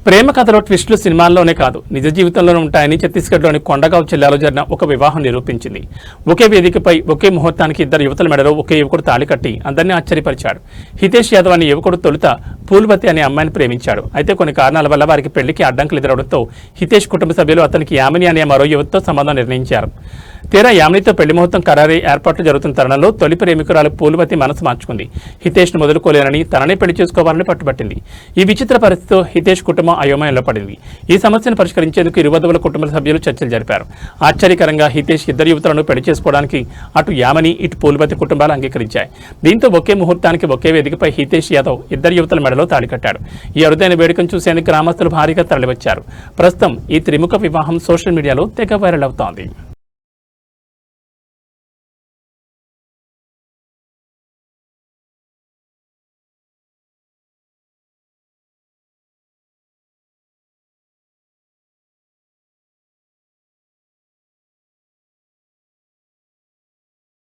ప్రేమ కథలో ట్విస్టులు సినిమాల్లోనే కాదు నిజ జీవితంలోనే ఉంటాయని ఛత్తీస్గఢ్లోని కొండగావ్ జిల్లాలో జరిగిన ఒక వివాహం నిరూపించింది. ఒకే వేదికపై ఒకే ముహూర్తానికి ఇద్దరు యువతుల మెడలో ఒకే యువకుడు తాళి కట్టి అందరినీ ఆశ్చర్యపరిచాడు. హితేష్ యాదవ్ అనే యువకుడు తొలుత పూల్వతి అనే అమ్మాయిని ప్రేమించాడు. అయితే కొన్ని కారణాల వల్ల వారికి పెళ్లికి అడ్డంకులు ఎదురవడంతో హితేష్ కుటుంబ సభ్యులు అతనికి యామిని అనే మరో యువతితో సంబంధం నిర్ణయించారు. తీరా యామినితో పెళ్లి ముహూర్తం ఖరారై ఏర్పాట్లు జరుగుతున్న తరుణంలో తొలి ప్రేమికురాలు పూల్వతి మనసు మార్చుకుంది. హితేష్ను వదులుకోలేనని తననే పెళ్లి చేసుకోవాలని పట్టుబట్టింది. ఈ విచిత్ర పరిస్థితితో హితేష్ కుటుంబం అయోమయంలో పడింది. ఈ సమస్యను పరిష్కరించేందుకు ఇరు వధువుల కుటుంబ సభ్యులు చర్చలు జరిపారు. ఆశ్చర్యకరంగా హితేష్ ఇద్దరు యువతులను పెళ్లి చేసుకోవడానికి అటు యామిని ఇటు పూల్వతి కుటుంబాలు అంగీకరించాయి. దీంతో ఒకే ముహూర్తానికి ఒకే వేదికపై హితేష్ యాదవ్ ఇద్దరు యువతుల మెడలో తాళి కట్టాడు. ఈ అరుదైన వేడుకను చూసేందుకు గ్రామస్తులు భారీగా తరలివచ్చారు. ప్రస్తుతం ఈ త్రిముఖ వివాహం సోషల్ మీడియాలో తెగ వైరల్ అవుతోంది.